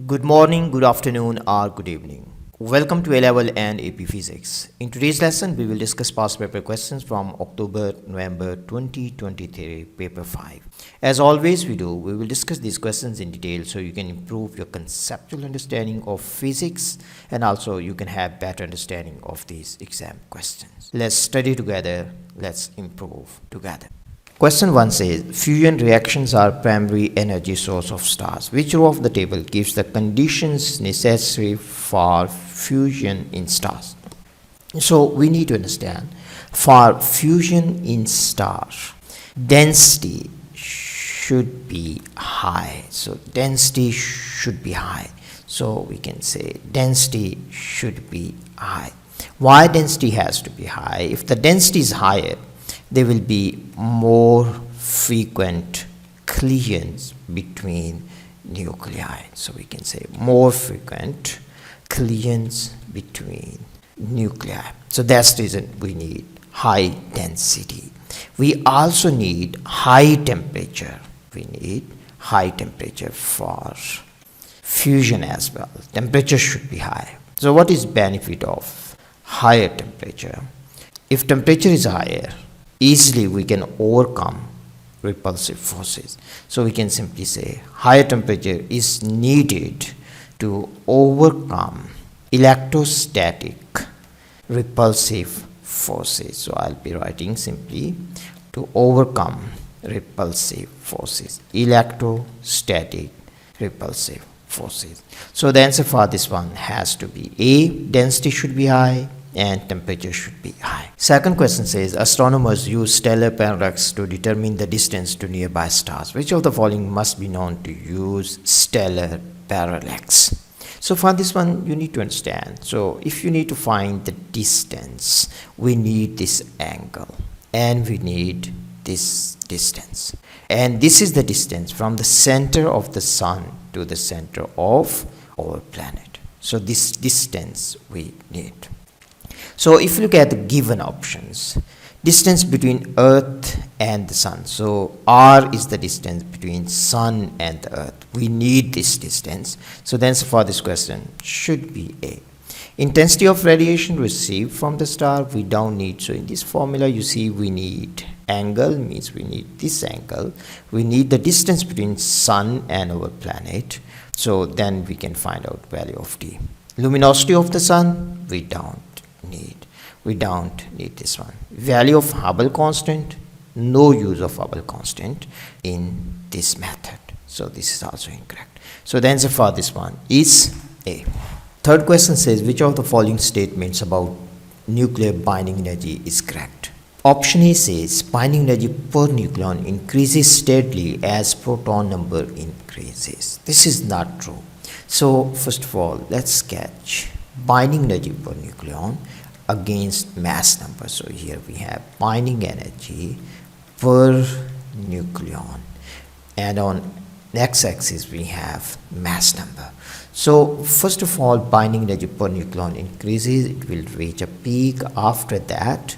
Good morning, good afternoon, or good evening. Welcome to A-Level and AP Physics. In today's lesson, we will discuss past paper questions from October-November 2023, paper 5. As always we do, we will discuss these questions in detail so you can improve your conceptual understanding of physics and also you can have better understanding of these exam questions. Let's study together, let's improve together. Question 1 says, fusion reactions are primary energy source of stars. Which row of the table gives the conditions necessary for fusion in stars? So we need to understand, for fusion in stars, density should be high. So density should be high. So we can say density should be high. Why density has to be high? If the density is higher, there will be more frequent collisions between nuclei. So we can say more frequent collisions between nuclei. So that's the reason we need high density. We also need high temperature. We need high temperature for fusion as well. Temperature should be high. So what is benefit of higher temperature? If temperature is higher, easily we can overcome repulsive forces. So we can simply say higher temperature is needed to overcome electrostatic repulsive forces. So I'll be writing simply to overcome repulsive forces, electrostatic repulsive forces. So the answer for this one has to be A, density should be high and temperature should be high. Second question says, astronomers use stellar parallax to determine the distance to nearby stars. Which of the following must be known to use stellar parallax? So for this one, you need to understand. So if you need to find the distance, we need this angle and we need this distance. And this is the distance from the center of the sun to the center of our planet. So this distance we need. So if you look at the given options, distance between Earth and the Sun. So R is the distance between Sun and the Earth. We need this distance. So the answer for this question should be A. Intensity of radiation received from the star, we don't need. So in this formula, you see we need angle, means we need this angle. We need the distance between Sun and our planet. So then we can find out value of D. Luminosity of the Sun, we don't need this one. Value of Hubble constant, no use of Hubble constant in this method. So this is also incorrect. So the answer for this one is A. Third question says, which of the following statements about nuclear binding energy is correct? Option A says binding energy per nucleon increases steadily as proton number increases. This is not true. So first of all, let's sketch binding energy per nucleon against mass number. So here we have binding energy per nucleon and on x-axis we have mass number. So first of all, binding energy per nucleon increases, it will reach a peak, after that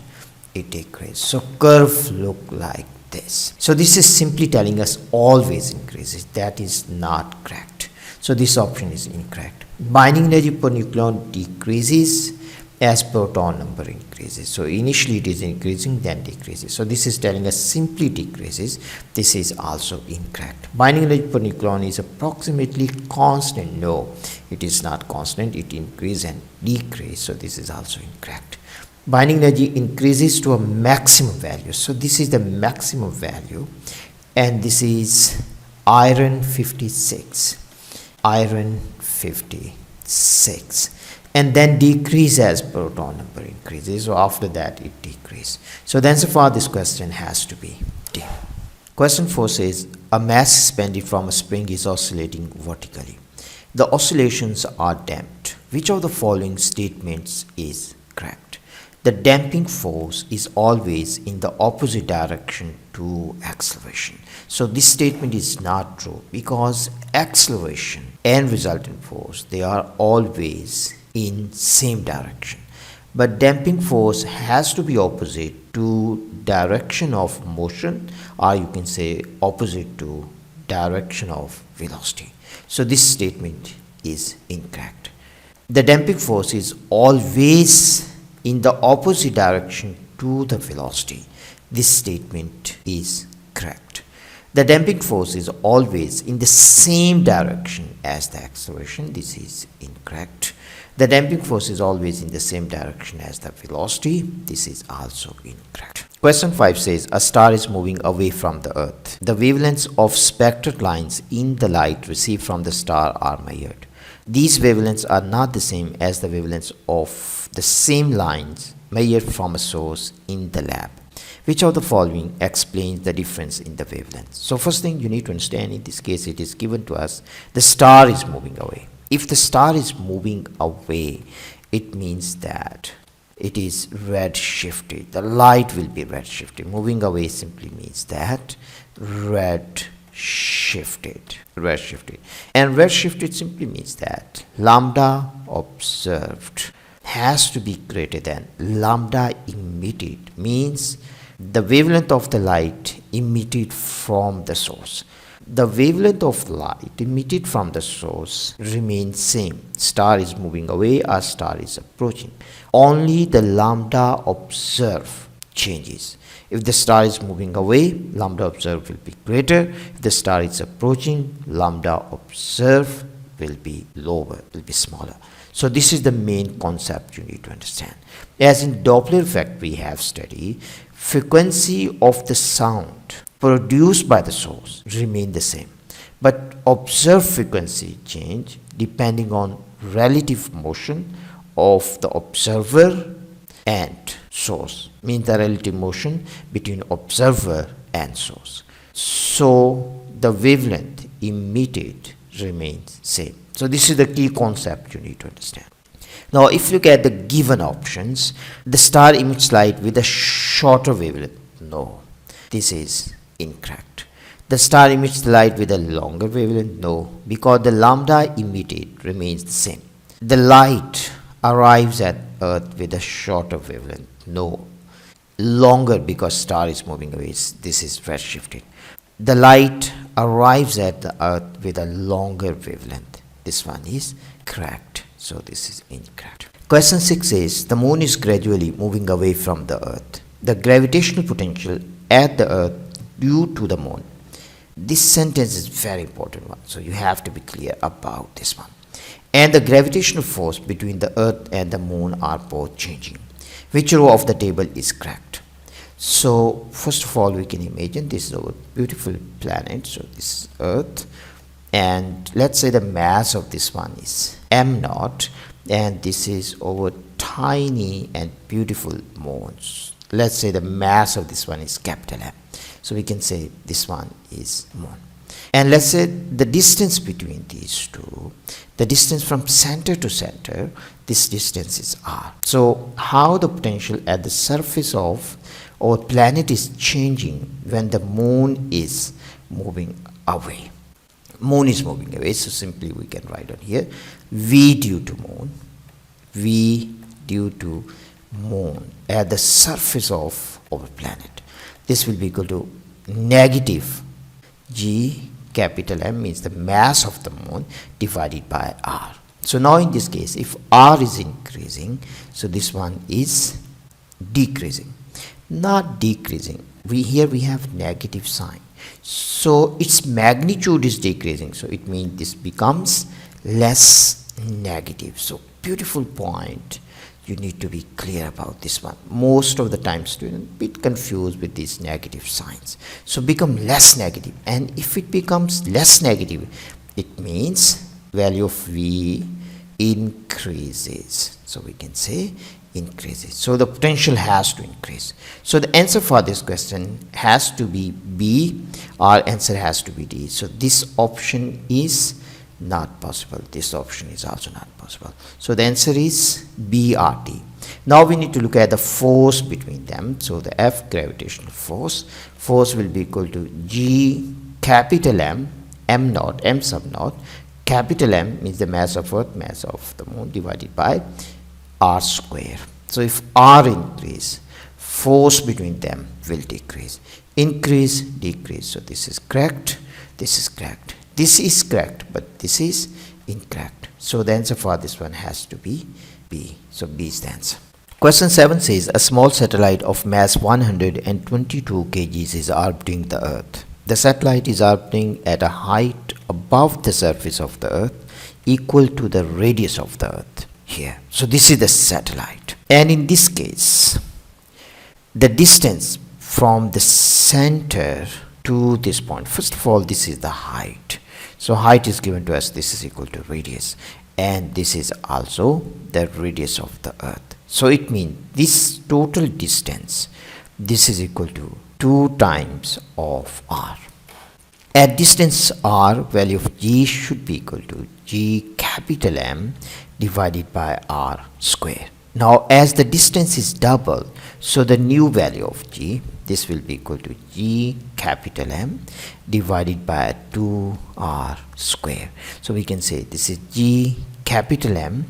it decreases. So curve look like this. So this is simply telling us always increases. That is not correct. So this option is incorrect. Binding energy per nucleon decreases as proton number increases. So initially it is increasing, then decreases. So this is telling us simply decreases. This is also incorrect. Binding energy per nucleon is approximately constant. No, it is not constant. It increases and decreases. So this is also incorrect. Binding energy increases to a maximum value. So this is the maximum value and this is iron 56. Iron 56. And then decrease as proton number increases. So after that it decreases. So the answer for this question has to be D. Question 4 says, a mass suspended from a spring is oscillating vertically. The oscillations are damped. Which of the following statements is correct? The damping force is always in the opposite direction to acceleration. So this statement is not true because acceleration and resultant force, they are always in same direction. But damping force has to be opposite to direction of motion, or you can say opposite to direction of velocity. So this statement is incorrect. The damping force is always in the opposite direction to the velocity. This statement is correct. The damping force is always in the same direction as the acceleration. This is incorrect. The damping force is always in the same direction as the velocity. This is also incorrect. Question 5 says a star is moving away from the Earth. The wavelengths of spectral lines in the light received from the star are measured. These wavelengths are not the same as the wavelengths of the same lines measured from a source in the lab. Which of the following explains the difference in the wavelength? So first thing you need to understand, in this case it is given to us the star is moving away. If the star is moving away, it means that it is red shifted. The light will be red shifted. Moving away simply means that red shifted. And red shifted simply means that lambda observed has to be greater than lambda emitted, means the wavelength of the light emitted from the source. The wavelength of light emitted from the source remains same. Star is moving away or star is approaching. Only the lambda observed changes. If the star is moving away, lambda observed will be greater. If the star is approaching, lambda observed will be lower, will be smaller. So this is the main concept you need to understand. As in Doppler effect we have studied, frequency of the sound produced by the source remain the same, but observed frequency change depending on relative motion of the observer and source, means the relative motion between observer and source. So the wavelength emitted remains same. So this is the key concept you need to understand. Now if you look at the given options, the star emits light with a shorter wavelength. No, this is incorrect. The star emits light with a longer wavelength. No, because the lambda emitted remains the same. The light arrives at Earth with a shorter wavelength. No, longer because star is moving away. This is redshifted. The light arrives at the Earth with a longer wavelength. This one is correct. So this is incorrect. Question 6 is the moon is gradually moving away from the Earth. The gravitational potential at the Earth due to the moon. This sentence is very important one. So you have to be clear about this one. And the gravitational force between the Earth and the moon are both changing. Which row of the table is correct? So first of all we can imagine this is our beautiful planet. So this is Earth. And let's say the mass of this one is m0, and this is our tiny and beautiful moon. Let's say the mass of this one is capital M. So we can say this one is moon. And let's say the distance between these two, the distance from center to center, this distance is r. So how the potential at the surface of our planet is changing when the moon is moving away. Moon is moving away, so simply we can write on here V due to moon, V due to moon at the surface of our planet. This will be equal to negative G capital M, means the mass of the moon, divided by R. So now in this case, if R is increasing, so this one is decreasing, not decreasing. Here we have negative sign. So its magnitude is decreasing. So it means this becomes less negative. So beautiful point. You need to be clear about this one. Most of the time students bit confused with these negative signs. So become less negative. And if it becomes less negative, it means value of V increases. So we can say increases. So the potential has to increase. So the answer for this question has to be B. Our answer has to be D. So this option is not possible. This option is also not possible. So the answer is B or D. Now we need to look at the force between them. So the F, gravitational force will be equal to G capital M, M naught, M sub naught. Capital M means the mass of Earth, mass of the moon, divided by R square. So if R increase, force between them will decrease. Increase, decrease. So this is correct. This is correct. This is correct, but this is incorrect. So the answer for this one has to be B. So B is the answer. Question 7 says a small satellite of mass 122 kgs is orbiting the Earth. The satellite is orbiting at a height above the surface of the Earth equal to the radius of the Earth here. So this is the satellite. And in this case, the distance from the center to this point, first of all, this is the height. So height is given to us, this is equal to radius. And this is also the radius of the Earth. So it means this total distance, this is equal to 2 times of r. At distance r, value of g should be equal to g capital M divided by r square. Now as the distance is double, so the new value of g, this will be equal to g capital M divided by 2r square. So we can say this is g capital M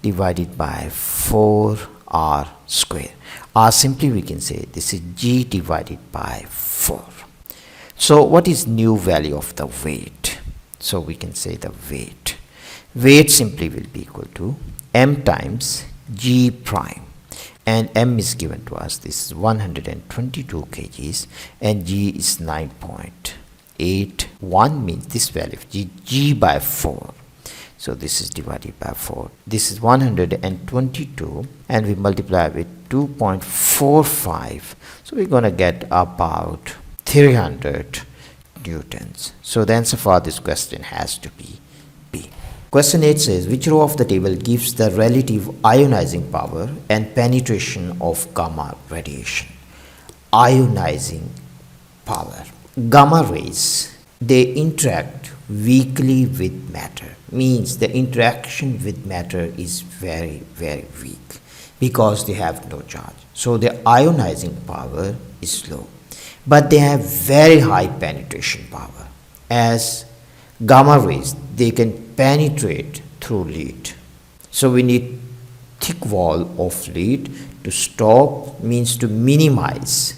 divided by 4r square. R simply we can say this is g divided by 4. So what is new value of the weight? So we can say the weight. Weight simply will be equal to m times g prime. And m is given to us, this is 122 kgs and g is 9.81, means this value of g by 4. So this is divided by 4. This is 122 and we multiply with 2.45. So we're going to get about 300 newtons. So the answer for this question has to be B. Question 8 says, which row of the table gives the relative ionizing power and penetration of gamma radiation? Ionizing power. Gamma rays, they interact weakly with matter. Means the interaction with matter is very, very weak because they have no charge. So the ionizing power is low. But they have very high penetration power. As gamma rays, they can penetrate through lead. So we need thick wall of lead to stop, means to minimize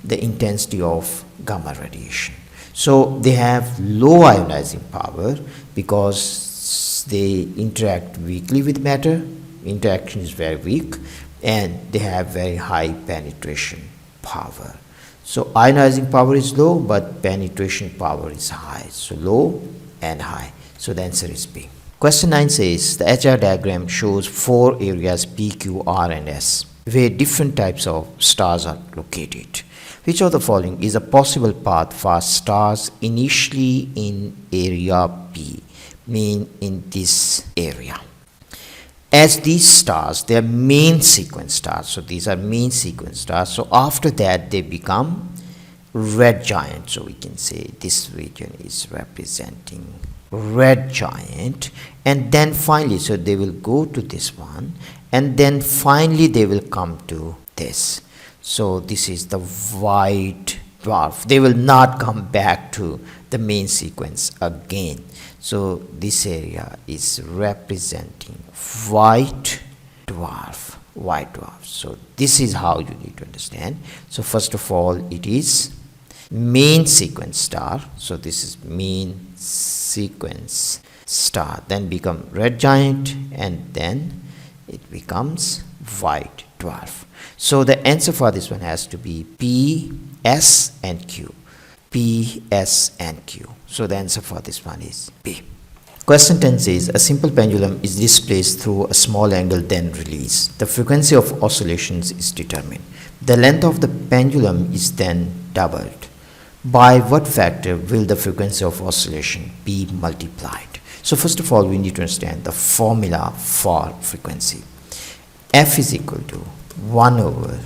the intensity of gamma radiation. So they have low ionizing power because they interact weakly with matter, interaction is very weak, and they have very high penetration power. So ionizing power is low, but penetration power is high. So low and high. So the answer is B. Question 9 says the HR diagram shows 4 areas P, Q, R and S where different types of stars are located. Which of the following is a possible path for stars initially in area P, mean in this area? As these stars, they are main sequence stars. So these are main sequence stars. So after that they become red giant. So we can say this region is representing red giant, and then finally, so they will go to this one, and then finally they will come to this. So this is the white dwarf. They will not come back to the main sequence again. So this area is representing white dwarf. So this is how you need to understand. So first of all, it is main sequence star. So this is main sequence star. Then become red giant, and then it becomes white dwarf. So the answer for this one has to be P, S and Q. P, S and Q. So the answer for this one is B. Question 10 says a simple pendulum is displaced through a small angle then released. The frequency of oscillations is determined. The length of the pendulum is then doubled. By what factor will the frequency of oscillation be multiplied? So first of all, we need to understand the formula for frequency. F is equal to 1 over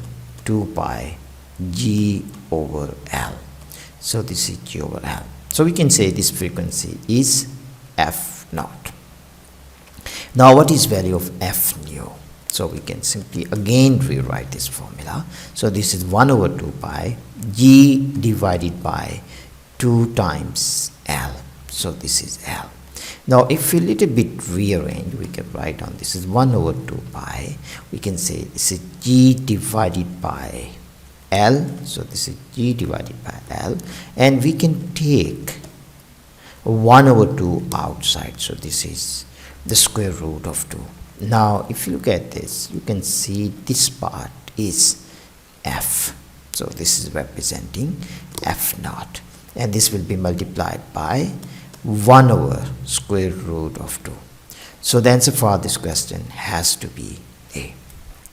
2 pi G over L. So this is G over L. So we can say this frequency is F naught. Now what is value of F nu? So we can simply again rewrite this formula. So this is 1 over 2 pi G divided by 2 times L. So this is L. Now if we little bit rearrange, we can write down this is 1 over 2 pi. We can say this is G divided by L. So this is G divided by L. And we can take 1 over 2 outside. So this is the square root of 2. Now if you look at this, you can see this part is f. So this is representing f naught, and this will be multiplied by 1 over square root of 2. So the answer for this question has to be A.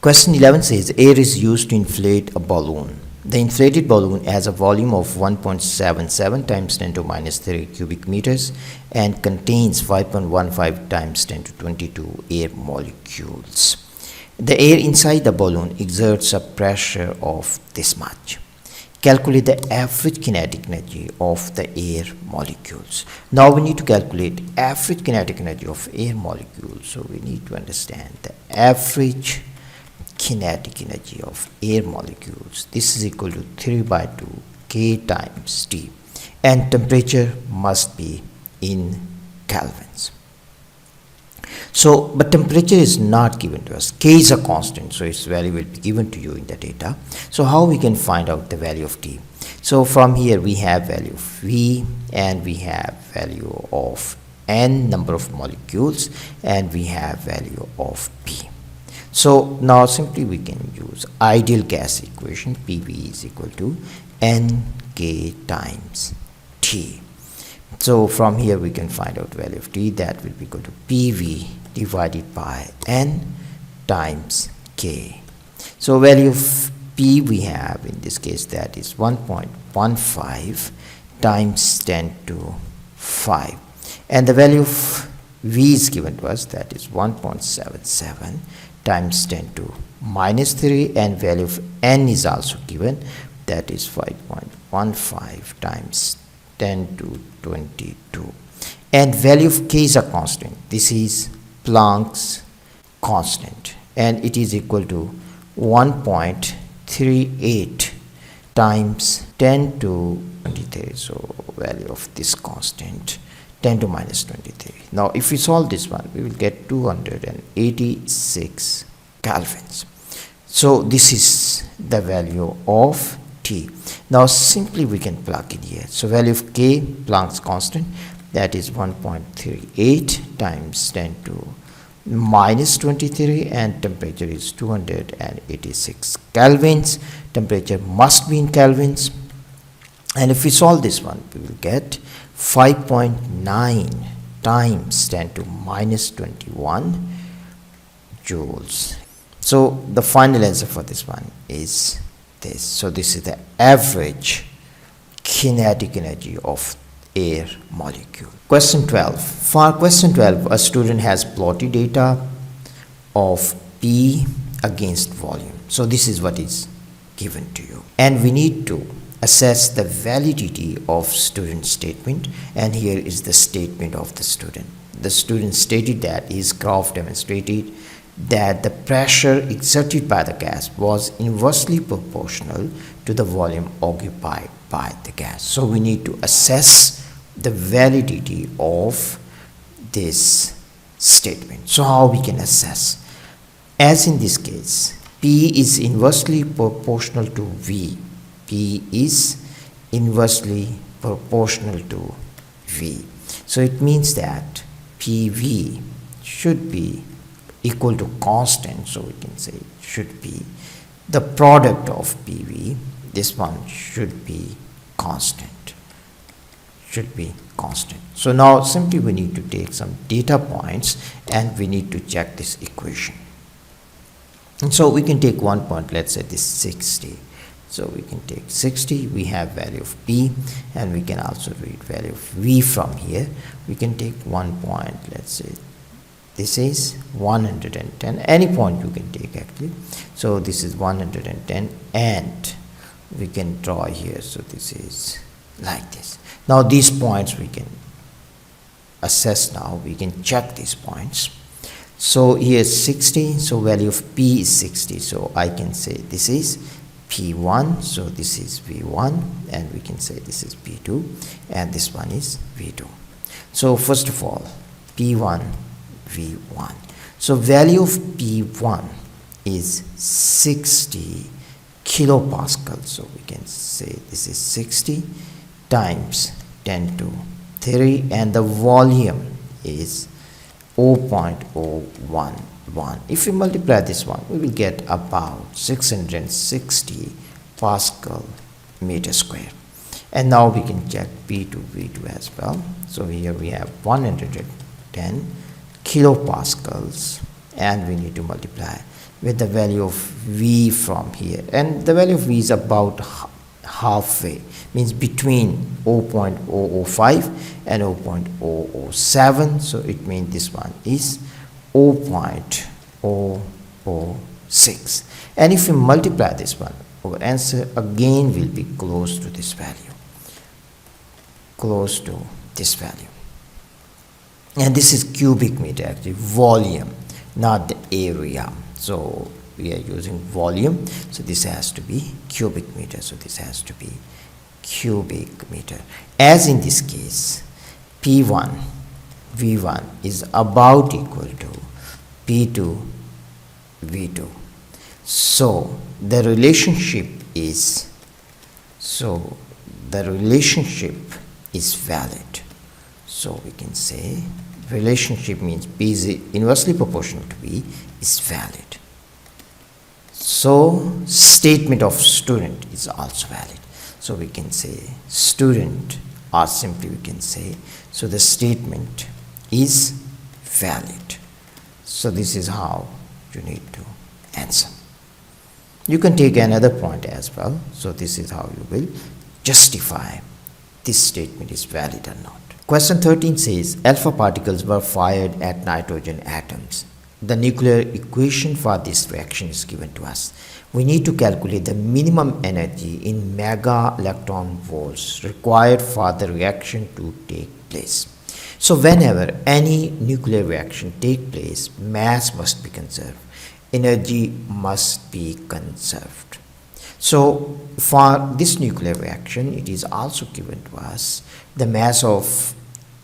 Question 11 says air is used to inflate a balloon. The inflated balloon has a volume of 1.77 times 10 to minus 3 cubic meters and contains 5.15 times 10 to 22 air molecules. The air inside the balloon exerts a pressure of this much. Calculate the average kinetic energy of the air molecules. Now we need to calculate average kinetic energy of air molecules. So we need to understand the average kinetic energy of air molecules. This is equal to 3 by 2 K times T, and temperature must be in kelvins. So, but temperature is not given to us. K is a constant, so its value will be given to you in the data. So how we can find out the value of T? So from here we have value of V, and we have value of N number of molecules, and we have value of P. So now simply we can use ideal gas equation. PV is equal to NK times T. So from here we can find out value of T. That will be equal to PV divided by N times K. So value of P we have in this case, that is 1.15 times 10 to 5, and the value of V is given to us, that is 1.77 times 10 to minus 3, and value of N is also given, that is 5.15 times 10 to 22, and value of K is a constant. This is Planck's constant, and it is equal to 1.38 times 10 to 23. So value of this constant 10 to minus 23. Now if we solve this one, we will get 286 kelvins. So this is the value of T. Now simply we can plug in here. So value of K, Planck's constant, that is 1.38 times 10 to minus 23, and temperature is 286 kelvins. Temperature must be in kelvins, and if we solve this one, we will get 5.9 times 10 to minus 21 joules. So the final answer for this one is this. So this is the average kinetic energy of air molecule. Question 12. For question 12, a student has plotted data of P against volume. So this is what is given to you, and we need to assess the validity of student statement, and here is the statement of the student. The student stated that his graph demonstrated that the pressure exerted by the gas was inversely proportional to the volume occupied by the gas. So we need to assess the validity of this statement. So how we can assess? As in this case, P is inversely proportional to V. P is inversely proportional to V. So it means that PV should be equal to constant. So we can say it should be the product of PV. This one should be constant. Should be constant. So now simply we need to take some data points and we need to check this equation. And so we can take one point, let's say this 60. So we can take 60, we have value of P, and we can also read value of V from here. We can take 1 point, let's say this is 110, any point you can take actually. So this is 110, and we can draw here. So this is like this. Now these points we can assess. Now we can check these points. So here is 60, so value of P is 60. So I can say this is P1, so this is V1, and we can say this is P2, and this one is V2. So first of all, P1, V1. So value of P1 is 60 kilopascal. So we can say this is 60 times 10 to 3, and the volume is 0.011. If we multiply this one, we will get about 660 Pascal meter square. And now we can check P2, V2 as well. So here we have 110 kilopascals, and we need to multiply with the value of V from here. And the value of V is about halfway, means between 0.005 and 0.007. So it means this one is 0.006. And if we multiply this one, our answer again will be close to this value. Close to this value. And this is cubic meter, actually volume, not the area. So we are using volume, so this has to be cubic meter. So this has to be cubic meter. As in this case, P1 V1 is about equal to P2 V2. So the relationship is valid. So we can say relationship means P is inversely proportional to V is valid. So statement of student is also valid. So we can say student, or simply we can say, so the statement is valid. So this is how you need to answer. You can take another point as well. So this is how you will justify this statement is valid or not. Question 13 says alpha particles were fired at nitrogen atoms. The nuclear equation for this reaction is given to us. We need to calculate the minimum energy in mega electron volts required for the reaction to take place. So whenever any nuclear reaction takes place, mass must be conserved. Energy must be conserved. So for this nuclear reaction, it is also given to us the mass of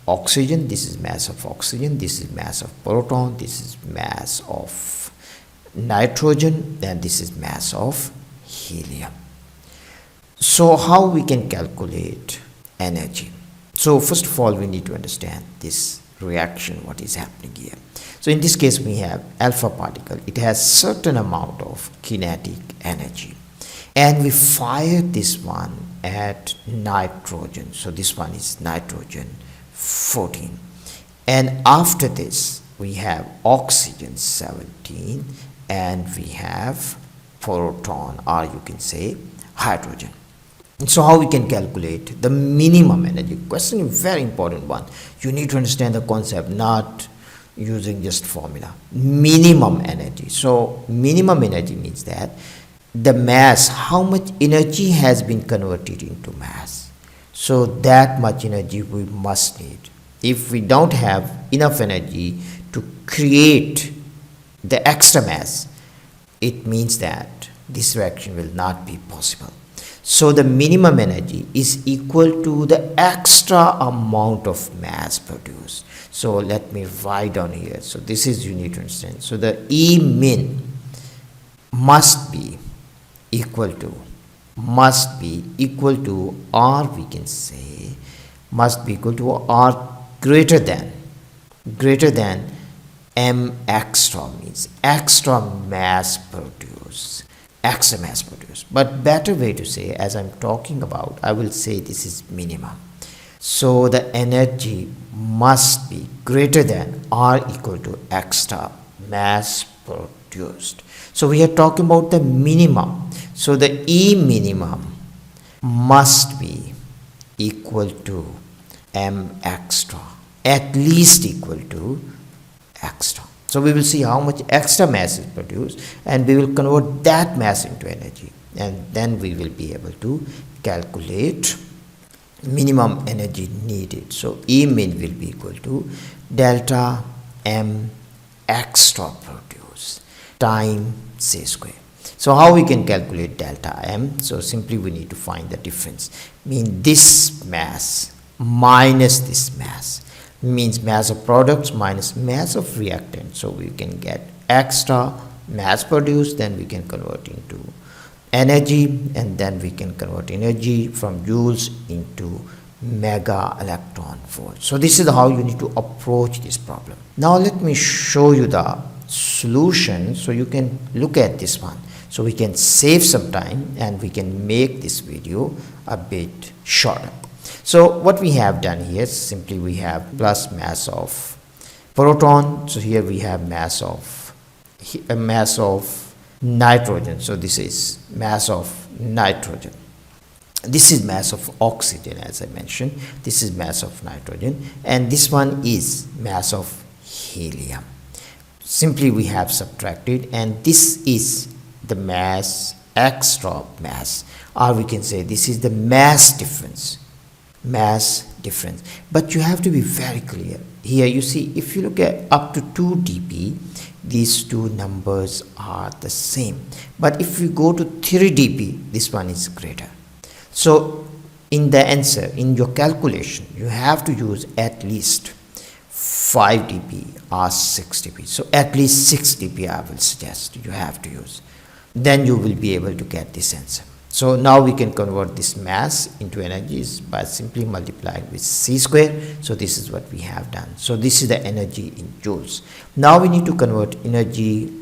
oxygen. This is mass of oxygen, this is mass of proton, this is mass of nitrogen, and this is mass of helium. So how we can calculate energy? So first of all, we need to understand this reaction, what is happening here. So in this case, we have alpha particle. It has certain amount of kinetic energy, and we fire this one at nitrogen. So this one is nitrogen 14, and after this we have oxygen 17, and we have proton, or you can say hydrogen. And so how we can calculate the minimum energy? Question is very important one. You need to understand the concept, not using just formula. Minimum energy. So minimum energy means that the mass, how much energy has been converted into mass. So that much energy we must need. If we don't have enough energy to create the extra mass, it means that this reaction will not be possible. So the minimum energy is equal to the extra amount of mass produced. So let me write down here. So this is, you need to understand. So the E min must be equal to, or we can say must be equal to or greater than m extra, means extra mass produced. But better way to say, as I'm talking about, I will say this is minimum. So the energy must be greater than or equal to extra mass produced. So we are talking about the minimum. So the E minimum must be equal to m extra, at least equal to extra. So we will see how much extra mass is produced, and we will convert that mass into energy, and then we will be able to calculate minimum energy needed. So E min will be equal to delta m extra produced time c square. So how we can calculate delta m? So simply we need to find the difference. Mean this mass minus this mass, means mass of products minus mass of reactant. So we can get extra mass produced, then we can convert into energy, and then we can convert energy from joules into mega electron volt. So this is how you need to approach this problem. Now let me show you the solution so you can look at this one. So we can save some time and we can make this video a bit shorter. So what we have done here is simply we have plus mass of proton. So here we have mass of nitrogen. So this is mass of nitrogen. This is mass of oxygen, as I mentioned. This is mass of nitrogen, and this one is mass of helium. Simply we have subtracted, and this is the mass, extra mass, or we can say this is the mass difference. But you have to be very clear here. You see, if you look at up to 2 dB, these two numbers are the same, but if we go to 3 dB, this one is greater. So in the answer, in your calculation, you have to use at least 5 dB or 6 dB. So at least 6 dB I will suggest you have to use. Then you will be able to get this answer. So now we can convert this mass into energies by simply multiplying with c square. So this is what we have done. So this is the energy in joules. Now we need to convert energy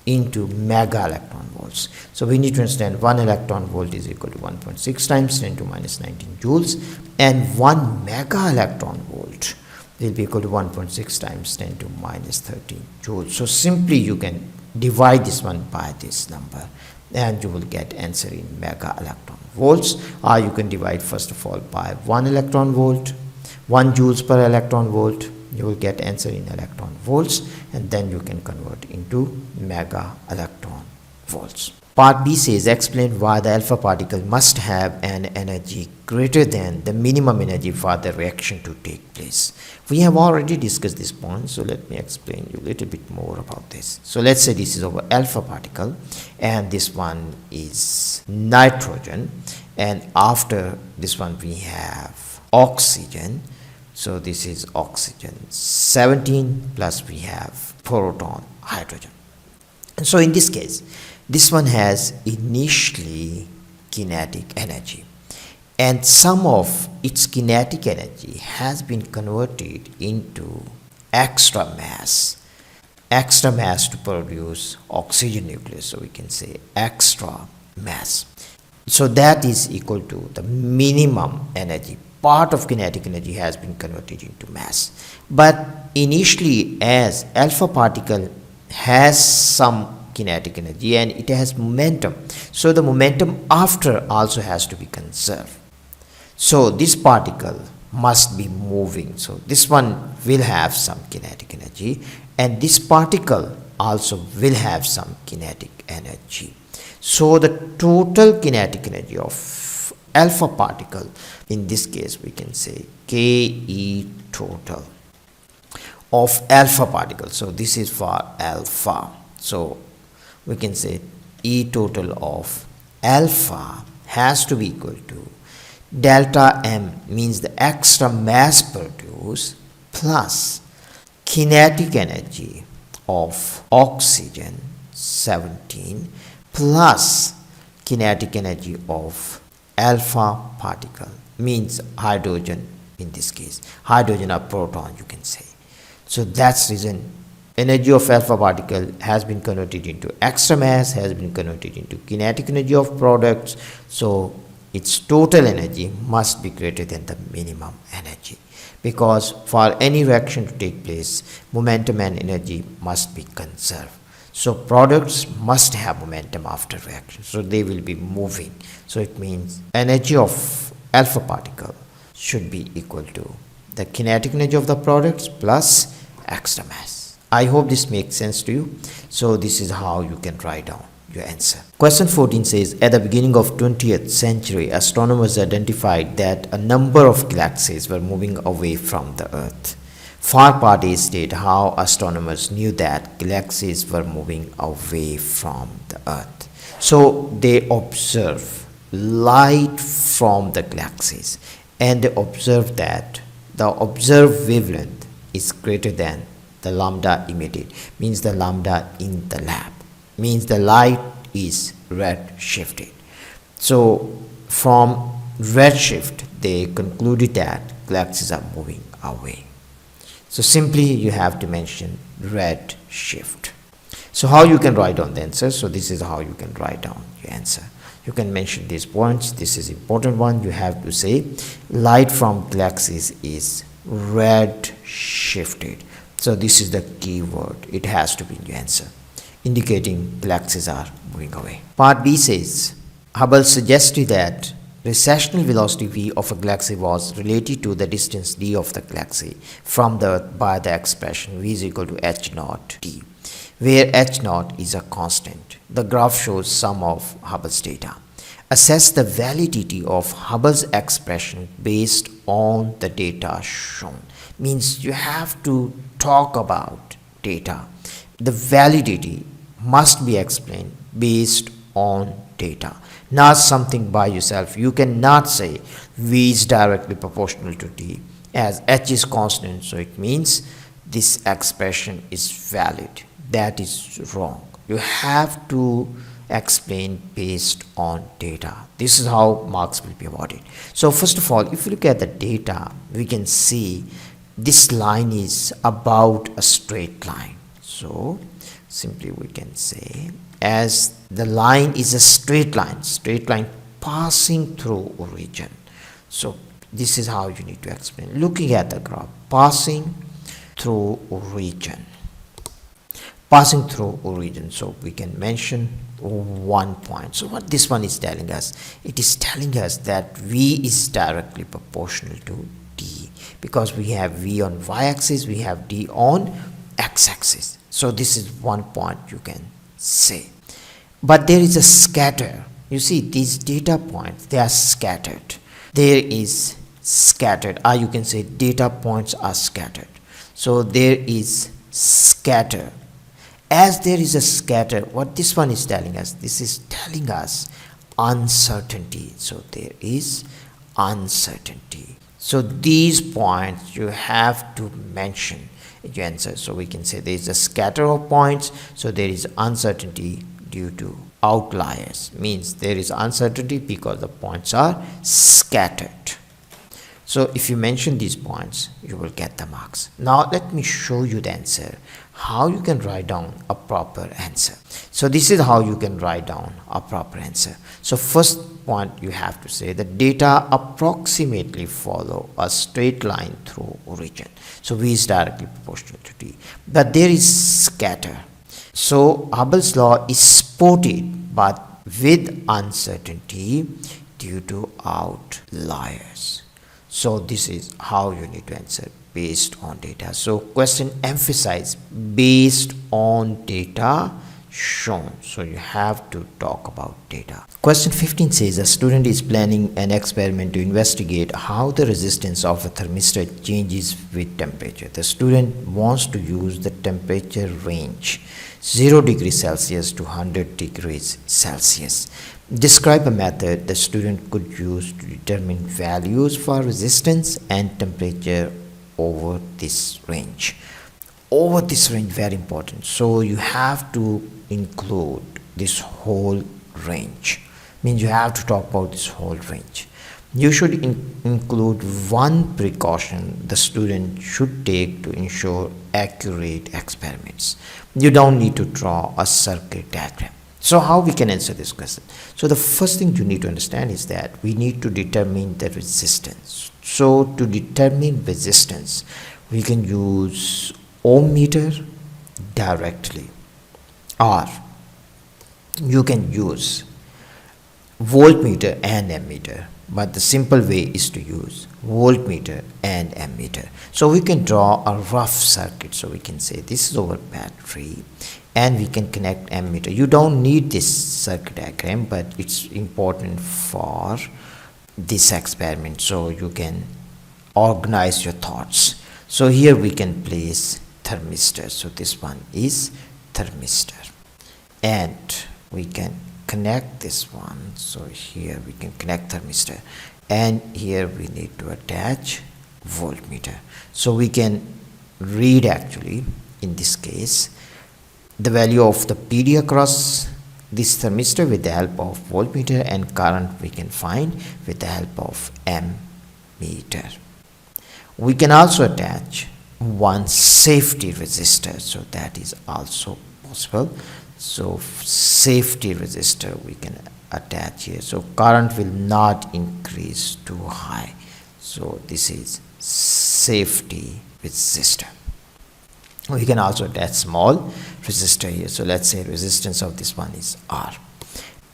into mega electron volts. So we need to understand 1 electron volt is equal to 1.6 times 10 to minus 19 joules, and 1 mega electron volt will be equal to 1.6 times 10 to minus 13 joules. So simply you can divide this one by this number and you will get answer in mega electron volts, or you can divide first of all by 1 electron volt, 1 joules per electron volt. You will get answer in electron volts, and then you can convert into mega electron volts. Part B says explain why the alpha particle must have an energy greater than the minimum energy for the reaction to take place. We have already discussed this point, so let me explain you a little bit more about this. So let's say this is our alpha particle and this one is nitrogen, and after this one we have oxygen. So this is oxygen 17 plus we have proton hydrogen. And so in this case, this one has initially kinetic energy, and some of its kinetic energy has been converted into extra mass to produce oxygen nucleus. So we can say extra mass. So that is equal to the minimum energy. Part of kinetic energy has been converted into mass, but initially as alpha particle has some kinetic energy and it has momentum, so the momentum after also has to be conserved. So this particle must be moving, so this one will have some kinetic energy and this particle also will have some kinetic energy. So the total kinetic energy of alpha particle, in this case we can say Ke total of alpha particle. So this is for alpha, so we can say E total of alpha has to be equal to delta M, means the extra mass produced, plus kinetic energy of oxygen 17 plus kinetic energy of alpha particle, means hydrogen, in this case hydrogen or proton you can say. So that's reason energy of alpha particle has been converted into extra mass, has been converted into kinetic energy of products. So its total energy must be greater than the minimum energy, because for any reaction to take place, momentum and energy must be conserved. So products must have momentum after reaction, so they will be moving. So it means energy of alpha particle should be equal to the kinetic energy of the products plus extra mass. I hope this makes sense to you. So this is how you can write down your answer. Question 14 says, at the beginning of 20th century, astronomers identified that a number of galaxies were moving away from the Earth. Far part A state how astronomers knew that galaxies were moving away from the Earth. So they observe light from the galaxies and they observe that the observed wavelength is greater than the lambda emitted, means the lambda in the lab, means the light is red shifted. So from redshift they concluded that galaxies are moving away. So simply you have to mention red shift. So how you can write down the answer? So this is how you can write down your answer. You can mention these points. This is important one. You have to say light from galaxies is red shifted. So this is the key word. It has to be in your answer, indicating galaxies are moving away. Part B says Hubble suggested that recessional velocity v of a galaxy was related to the distance d of the galaxy from the Earth by the expression v is equal to h naught d, where h naught is a constant. The graph shows some of Hubble's data. Assess the validity of Hubble's expression based on the data shown. Means you have to talk about data. The validity must be explained based on data, not something by yourself. You cannot say v is directly proportional to t, as h is constant, so it means this expression is valid. That is wrong. You have to explain based on data. This is how marks will be awarded. So first of all, if you look at the data, we can see this line is about a straight line. So simply we can say, as the line is a straight line passing through origin. So this is how you need to explain. Looking at the graph, passing through origin. So we can mention 1 point. So what this one is telling us? It is telling us that v is directly proportional to d, because we have v on y-axis, we have d on x-axis. So this is 1 point you can say. But there is a scatter. You see these data points, they are scattered. There is scattered, or you can say data points are scattered. So there is scatter. As there is a scatter, what this one is telling us? This is telling us uncertainty. So there is uncertainty. So these points you have to mention in your answer. So we can say there is a scatter of points. So there is uncertainty due to outliers. Means there is uncertainty because the points are scattered. So if you mention these points, you will get the marks. Now let me show you the answer, how you can write down a proper answer. So this is how you can write down a proper answer. So first point you have to say the data approximately follow a straight line through origin. So v is directly proportional to t. But there is scatter. So Hubble's law is supported but with uncertainty due to outliers. So this is how you need to answer, based on data. So question emphasize based on data shown. So you have to talk about data. Question 15 says a student is planning an experiment to investigate how the resistance of a thermistor changes with temperature. The student wants to use the temperature range 0 degrees Celsius to 100 degrees Celsius. Describe a method the student could use to determine values for resistance and temperature over this range. Over this range, very important. So you have to include this whole range. Means you have to talk about this whole range. You should include one precaution the student should take to ensure accurate experiments. You don't need to draw a circuit diagram. So how we can answer this question? So the first thing you need to understand is that we need to determine the resistance. So to determine resistance, we can use ohm meter directly, or you can use voltmeter and ammeter, but the simple way is to use voltmeter and ammeter. So we can draw a rough circuit. So we can say this is our battery and we can connect ammeter. You don't need this circuit diagram, but it's important for this experiment so you can organize your thoughts. So here we can place thermistor. So this one is thermistor, and we can connect this one. So here we can connect thermistor, and here we need to attach voltmeter. So we can read actually in this case the value of the PD across this thermistor with the help of voltmeter, and current we can find with the help of ammeter. we can also attach one safety resistor, so that is also possible. So safety resistor we can attach here, so current will not increase too high. So this is safety resistor. We can also attach small resistor here. So let's say resistance of this one is R.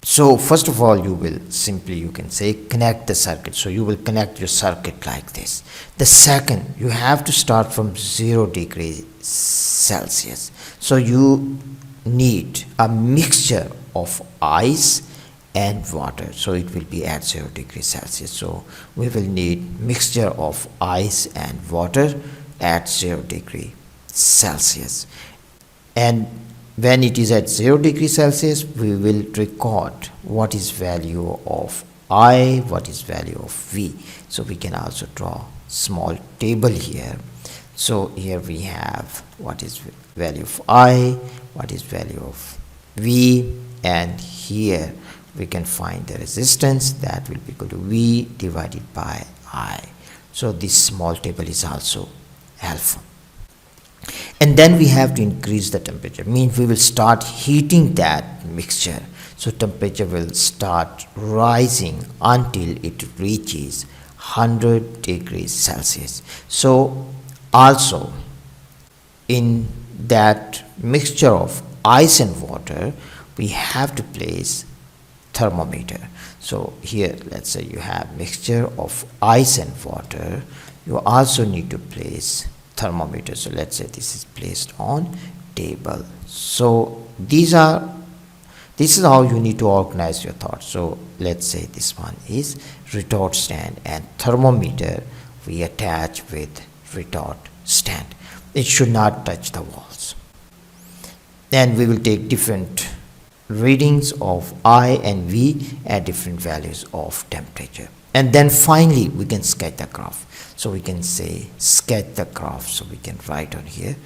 So first of all, you can say connect the circuit. So you will connect your circuit like this. The second, you have to start from 0 degrees Celsius. So you need a mixture of ice and water. So it will be at 0 degrees Celsius. So we will need mixture of ice and water at 0 degree Celsius. And when it is at 0 degrees Celsius, we will record what is value of I, what is value of V. So we can also draw small table here. So here we have what is value of I, what is value of V, and here we can find the resistance, that will be equal to V divided by I. So this small table is also helpful. And then we have to increase the temperature, means we will start heating that mixture. So temperature will start rising until it reaches 100 degrees Celsius. So also in that mixture of ice and water, we have to place thermometer. So here let's say you have mixture of ice and water, you also need to place thermometer. So let's say this is placed on table. So this is how you need to organize your thoughts. So let's say this one is retort stand, and thermometer we attach with retort stand. It should not touch the walls. And we will take different readings of I and V at different values of temperature. And then finally we can sketch the graph. So we can say sketch the graph. So we can write on here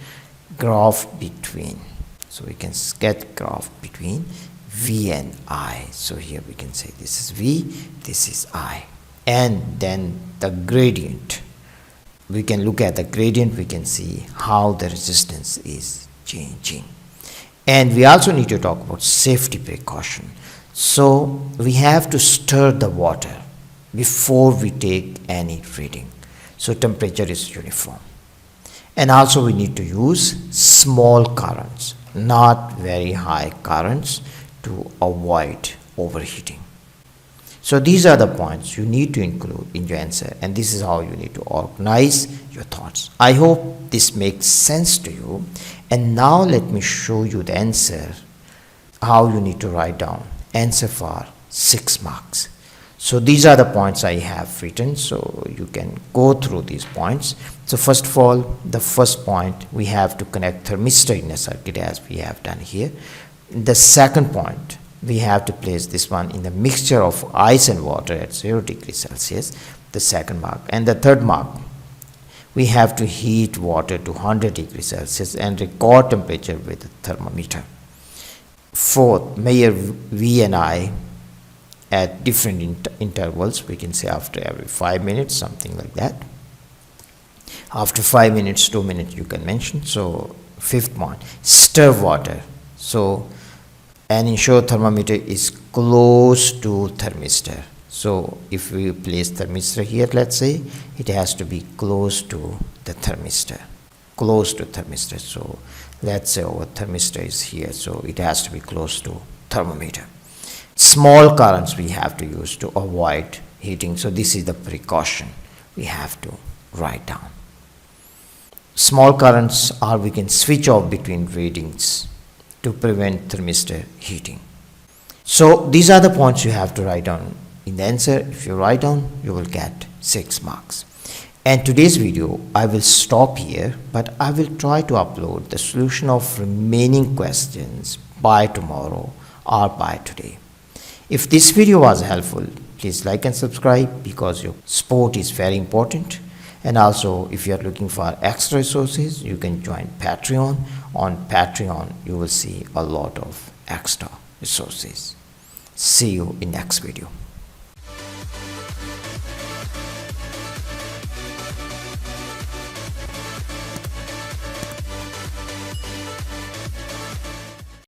graph between. So we can sketch graph between V and I. So here we can say this is V, this is I. And then the gradient. We can look at the gradient, we can see how the resistance is changing. And we also need to talk about safety precaution. So we have to stir the water before we take any reading. So temperature is uniform. And also we need to use small currents, not very high currents, to avoid overheating. So these are the points you need to include in your answer, and this is how you need to organize your thoughts. I hope this makes sense to you. And now let me show you the answer, how you need to write down answer for 6 marks. So these are the points I have written, so you can go through these points. So first of all, the first point, we have to connect thermistor in a circuit as we have done here. The second point, we have to place this one in the mixture of ice and water at 0 degrees Celsius, the second mark. And the third mark, we have to heat water to 100 degrees Celsius and record temperature with a thermometer. Fourth, measure V and I at different intervals. We can say after every 5 minutes, something like that. After 5 minutes, 2 minutes you can mention. So fifth point, stir water. So and ensure thermometer is close to thermistor. So if we place thermistor here, let's say it has to be close to the thermistor, close to thermistor. So let's say our thermistor is here, so it has to be close to thermometer. Small currents we have to use to avoid heating. So this is the precaution we have to write down. Small currents, or we can switch off between readings to prevent thermistor heating. So these are the points you have to write down in the answer. If you write down, you will get 6 marks. And today's video I will stop here, but I will try to upload the solution of remaining questions by tomorrow or by today. If this video was helpful, please like and subscribe, because your support is very important. And also, if you are looking for extra resources, you can join Patreon. On Patreon, you will see a lot of extra resources. See you in next video.